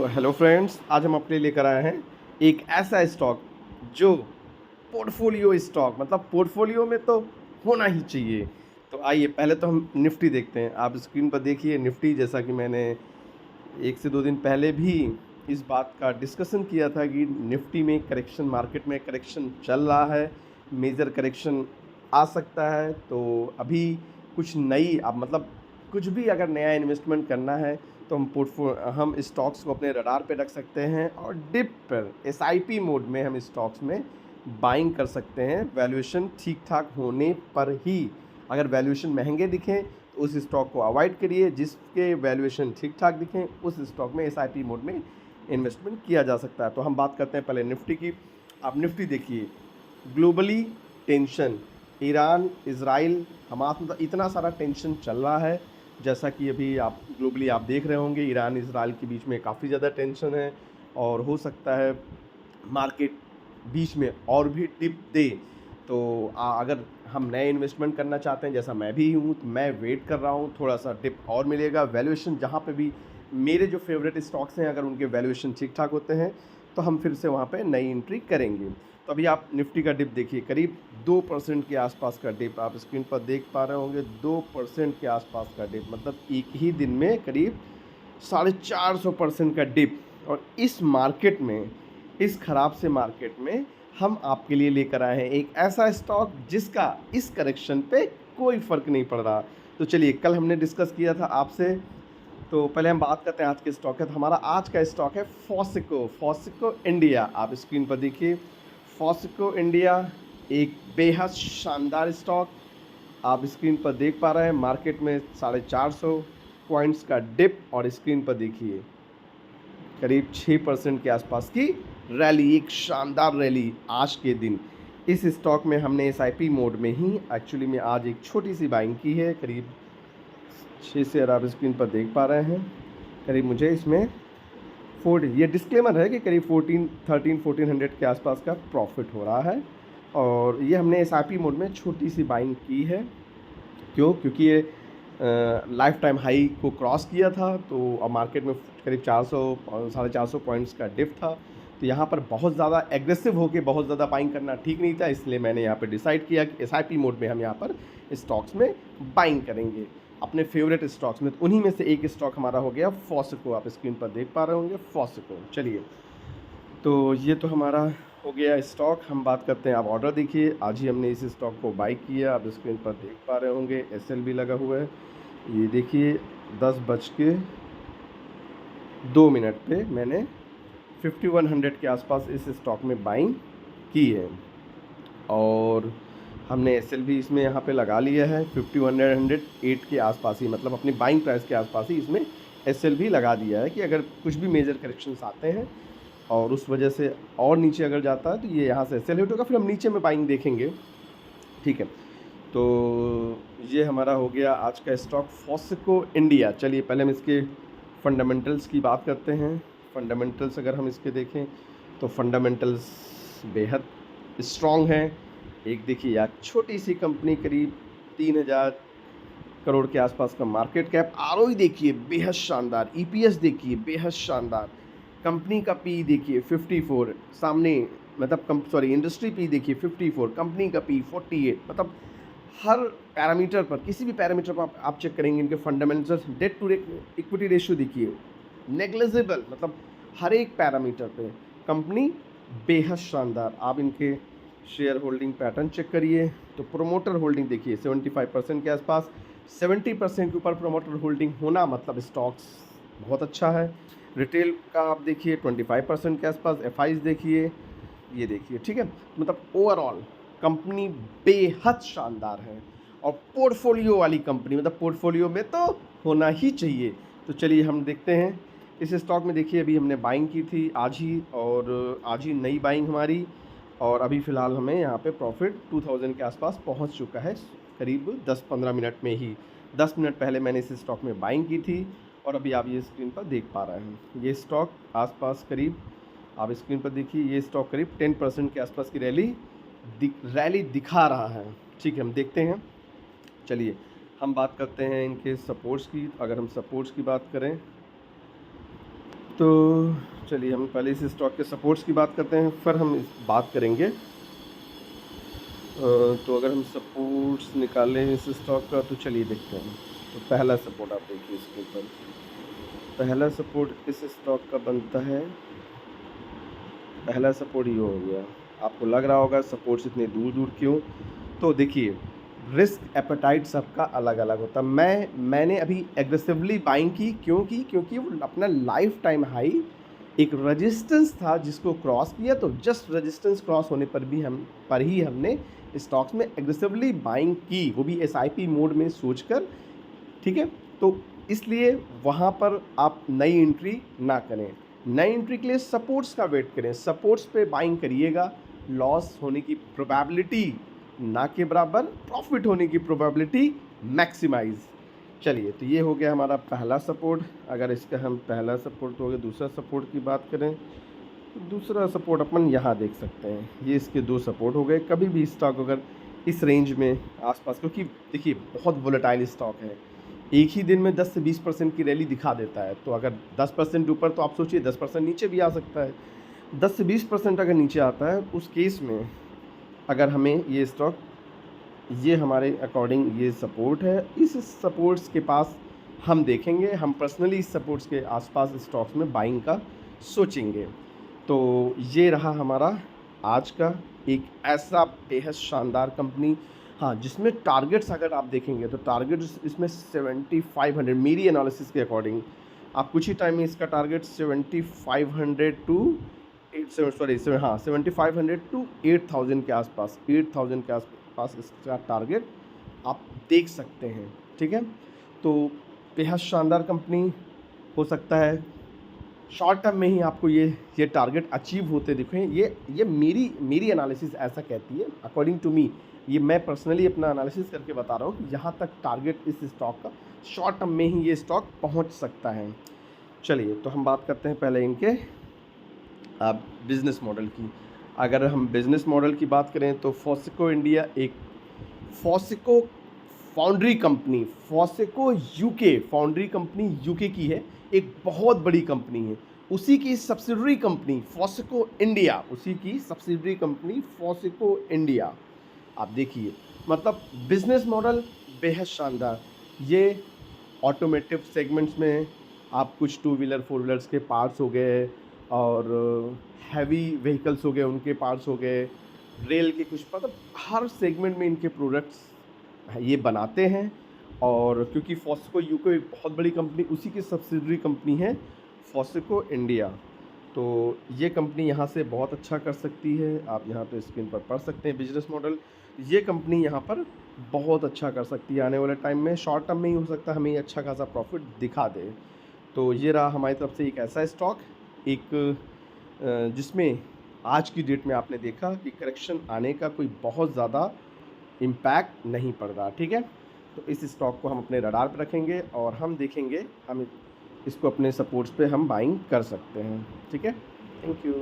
Hello friends, आज हम अपने लिए लेकर आए हैं एक ऐसा स्टॉक जो पोर्टफोलियो स्टॉक मतलब पोर्टफोलियो में तो होना ही चाहिए। तो आइए पहले तो हम निफ्टी देखते हैं। आप स्क्रीन पर देखिए निफ्टी, जैसा कि मैंने 1 से 2 दिन पहले भी इस बात का डिस्कशन किया था कि निफ्टी में करेक्शन, मार्केट में करेक्शन चल रहा है, मेजर करेक्शन आ सकता है। तो अभी कुछ नई अब मतलब कुछ भी अगर नया इन्वेस्टमेंट करना है तो हम स्टॉक्स को अपने रडार पे रख सकते हैं और डिप पर एसआईपी मोड में हम स्टॉक्स में बाइंग कर सकते हैं, वैल्यूएशन ठीक ठाक होने पर ही। अगर वैल्यूएशन महंगे दिखें तो उस स्टॉक को अवॉइड करिए, जिसके वैल्यूएशन ठीक ठाक दिखें उस स्टॉक में एसआईपी मोड में इन्वेस्टमेंट किया जा सकता है। तो हम बात करते हैं पहले निफ्टी की। आप निफ्टी देखिए, globally tension, Iran Israel Hamas, मतलब इतना सारा टेंशन चल रहा है। जैसा कि अभी आप ग्लोबली आप देख रहे होंगे, ईरान इजराइल के बीच में काफ़ी ज़्यादा टेंशन है और हो सकता है मार्केट बीच में और भी टिप दे। तो अगर हम नए इन्वेस्टमेंट करना चाहते हैं, जैसा मैं भी हूँ, तो मैं वेट कर रहा हूँ, थोड़ा सा टिप और मिलेगा। वैल्यूएशन जहाँ पे भी मेरे जो फेवरेट स्टॉक्स हैं, अगर उनके वैल्यूएशन ठीक ठाक होते हैं तो हम फिर से वहाँ पे नई एंट्री करेंगे। तो अभी आप निफ्टी का डिप देखिए, करीब 2% के आसपास का डिप आप स्क्रीन पर देख पा रहे होंगे। 2% के आसपास का डिप मतलब एक ही दिन में करीब 450% का डिप। और इस मार्केट में, इस ख़राब से मार्केट में हम आपके लिए लेकर आए हैं एक ऐसा स्टॉक जिसका इस करेक्शन पे कोई फ़र्क नहीं पड़ रहा। तो चलिए, कल हमने डिस्कस किया था आपसे, तो पहले हम बात करते हैं आज के स्टॉक है। तो हमारा आज का स्टॉक है फॉस्को इंडिया। आप स्क्रीन पर देखिए, फॉस्को इंडिया एक बेहद शानदार स्टॉक आप स्क्रीन पर देख पा रहे हैं। मार्केट में 450 पॉइंट्स का डिप और स्क्रीन पर देखिए करीब 6% के आसपास की रैली, एक शानदार रैली आज के दिन। इस स्टॉक में हमने एसआईपी मोड में ही एक्चुअली में आज एक छोटी सी बाइंग की है, करीब 6 से, आप स्क्रीन पर देख पा रहे हैं, करीब मुझे इसमें 40, ये डिस्क्लेमर है कि करीब 1400 के आसपास का प्रॉफिट हो रहा है। और ये हमने एसआईपी मोड में छोटी सी बाइंग की है। क्योंकि ये लाइफ टाइम हाई को क्रॉस किया था, तो अब मार्केट में करीब 400 और 450 पॉइंट्स का डिप था। तो यहाँ पर बहुत ज़्यादा एग्रेसिव होकर बहुत ज़्यादा बाइंग करना ठीक नहीं था, इसलिए मैंने यहाँ पर डिसाइड किया कि एसआईपी मोड में हम यहाँ पर स्टॉक्स में बाइंग करेंगे अपने फेवरेट स्टॉक्स में। तो उन्हीं में से एक स्टॉक हमारा हो गया फॉस्को, आप स्क्रीन पर देख पा रहे होंगे फॉस्को। चलिए, तो ये तो हमारा हो गया स्टॉक। हम बात करते हैं, आप ऑर्डर देखिए, आज ही हमने इस स्टॉक को बाई किया, आप स्क्रीन पर देख पा रहे होंगे एसएल भी लगा हुआ है। ये देखिए 10:02 पे मैंने 5100 के आसपास इस स्टॉक में बाइंग की है और हमने एसएल भी इसमें यहाँ पे लगा लिया है 5108 के आसपास ही, मतलब अपनी बाइंग प्राइस के आसपास ही इसमें एसएल भी लगा दिया है कि अगर कुछ भी मेजर करेक्शंस आते हैं और उस वजह से और नीचे अगर जाता है तो ये यहाँ से एसएल हिट होगा, फिर हम नीचे में बाइंग देखेंगे। ठीक है, तो ये हमारा हो गया आज का स्टॉक फॉस्को इंडिया। चलिए पहले हम इसके फंडामेंटल्स की बात करते हैं। फंडामेंटल्स अगर हम इसके देखें तो फंडामेंटल्स बेहद स्ट्रॉन्ग हैं। एक देखिए यार, छोटी सी कंपनी, करीब 3000 करोड़ के आसपास का मार्केट कैप, आरओई देखिए बेहद शानदार, ईपीएस देखिए बेहद शानदार, कंपनी का पी देखिए 54, सामने मतलब इंडस्ट्री पी देखिए 54, कंपनी का पी 48, मतलब हर पैरामीटर पर, किसी भी पैरामीटर पर आप चेक करेंगे इनके fundamentals. Debt to equity ratio देखिए नेग्लिजिबल, मतलब हर एक पैरामीटर पे कंपनी बेहद शानदार। आप इनके शेयर होल्डिंग पैटर्न चेक करिए तो प्रोमोटर होल्डिंग देखिए 75% के आसपास, 70% के ऊपर प्रोमोटर होल्डिंग होना मतलब स्टॉक्स बहुत अच्छा है। रिटेल का आप देखिए 25% के आसपास, एफआईज देखिए, ये देखिए, ठीक है, मतलब ओवरऑल कंपनी बेहद शानदार है और पोर्टफोलियो वाली कंपनी, मतलब पोर्टफोलियो में तो होना ही चाहिए। तो चलिए हम देखते हैं इस स्टॉक में। देखिए अभी हमने बाइंग की थी आज ही, और आज ही नई बाइंग हमारी, और अभी फ़िलहाल हमें यहाँ पे प्रॉफिट 2000 के आसपास पहुँच चुका है, करीब 10-15 मिनट में ही। 10 मिनट पहले मैंने इस स्टॉक में बाइंग की थी और अभी आप ये स्क्रीन पर देख पा रहे हैं ये स्टॉक आसपास करीब, आप स्क्रीन पर देखिए, ये स्टॉक करीब 10% के आसपास की रैली दिखा रहा है। ठीक है, हम देखते हैं। चलिए हम बात करते हैं इनके सपोर्ट्स की। अगर हम सपोर्ट्स की बात करें तो चलिए हम पहले इस स्टॉक के सपोर्ट्स की बात करते हैं, फिर हम बात करेंगे। तो अगर हम सपोर्ट्स निकालें इस स्टॉक का तो चलिए देखते हैं। तो पहला सपोर्ट आप देखिए इसके ऊपर, पहला सपोर्ट इस स्टॉक का बनता है, पहला सपोर्ट ये हो गया। आपको लग रहा होगा सपोर्ट्स इतने दूर दूर क्यों, तो देखिए रिस्क एपेटाइट सबका अलग अलग होता है। मैंने अभी एग्रेसिवली बाइंग की, क्योंकि वो अपना लाइफ टाइम हाई एक रेजिस्टेंस था जिसको क्रॉस किया, तो जस्ट रेजिस्टेंस क्रॉस होने पर ही हमने स्टॉक्स में एग्रेसिवली बाइंग की, वो भी एसआईपी मोड में सोचकर, ठीक है। तो इसलिए वहाँ पर आप नई एंट्री ना करें, नई एंट्री के लिए सपोर्ट्स का वेट करें, सपोर्ट्स पे बाइंग करिएगा। लॉस होने की प्रोबेबिलिटी ना के बराबर, प्रॉफिट होने की प्रोबेबिलिटी मैक्सिमाइज। चलिए, तो ये हो गया हमारा पहला सपोर्ट। अगर इसका हम पहला सपोर्ट तो हो गया, दूसरा सपोर्ट की बात करें तो दूसरा सपोर्ट अपन यहाँ देख सकते हैं। ये इसके दो सपोर्ट हो गए। कभी भी स्टॉक अगर इस रेंज में आसपास, क्योंकि देखिए बहुत वोलेटाइल स्टॉक है, एक ही दिन में 10 से 20% की रैली दिखा देता है। तो अगर 10% ऊपर तो आप सोचिए 10% नीचे भी आ सकता है। 10 से 20% अगर नीचे आता है, उस केस में अगर हमें ये स्टॉक, ये हमारे अकॉर्डिंग ये सपोर्ट है, इस सपोर्ट्स के पास हम देखेंगे, हम पर्सनली इस सपोर्ट्स के आसपास स्टॉक्स में बाइंग का सोचेंगे। तो ये रहा हमारा आज का एक ऐसा बेहद शानदार कंपनी, हाँ, जिसमें टारगेट्स अगर आप देखेंगे तो टारगेट्स इसमें 7500, मेरी एनालिसिस के अकॉर्डिंग, आप कुछ ही टाइम में इसका टारगेट 7500 टू 7500 टू 8000 के आसपास, 8000 के आसपास इसका टारगेट आप देख सकते हैं, ठीक है। तो बेहद शानदार कंपनी, हो सकता है शॉर्ट टर्म में ही आपको ये टारगेट अचीव होते दिखें। ये मेरी एनालिसिस ऐसा कहती है, अकॉर्डिंग टू मी। ये मैं पर्सनली अपना एनालिसिस करके बता रहा हूँ कि यहाँ तक टारगेट इस स्टॉक का शॉर्ट टर्म में ही ये स्टॉक पहुँच सकता है। चलिए, तो हम बात करते हैं पहले इनके बिज़नेस मॉडल की। अगर हम बिज़नेस मॉडल की बात करें तो फॉस्को इंडिया एक Foseco foundry company, Foseco UK foundry company UK की है, एक बहुत बड़ी कंपनी है। उसी की सब्सिडरी कंपनी फॉस्को इंडिया, उसी की सब्सिडरी कंपनी फॉस्को इंडिया। आप देखिए, मतलब बिजनेस मॉडल बेहद शानदार। ये ऑटोमेटिव सेगमेंट्स में आप कुछ टू व्हीलर फोर व्हीलर्स के पार्ट्स हो गए, और हैवी व्हीकल्स हो गए उनके पार्ट्स हो गए, रेल के कुछ, मतलब हर सेगमेंट में इनके प्रोडक्ट्स ये बनाते हैं। और क्योंकि फॉस्को यूको एक बहुत बड़ी कंपनी, उसी की सब्सिडरी कंपनी है फॉस्को इंडिया, तो ये कंपनी यहाँ से बहुत अच्छा कर सकती है। आप यहाँ पे स्क्रीन पर पढ़ सकते हैं बिजनेस मॉडल। ये कंपनी यहाँ पर बहुत अच्छा कर सकती है आने वाले टाइम में, शॉर्ट टर्म में ही हो सकता है हमें ये अच्छा खासा प्रॉफिट दिखा दे। तो ये रहा हमारी तरफ से एक ऐसा स्टॉक, एक जिसमें आज की डेट में आपने देखा कि करेक्शन आने का कोई बहुत ज़्यादा इम्पैक्ट नहीं पड़ रहा, ठीक है। तो इस स्टॉक को हम अपने रडार पर रखेंगे और हम देखेंगे हम इसको अपने सपोर्ट्स पे हम बाइंग कर सकते हैं, ठीक है। Thank you.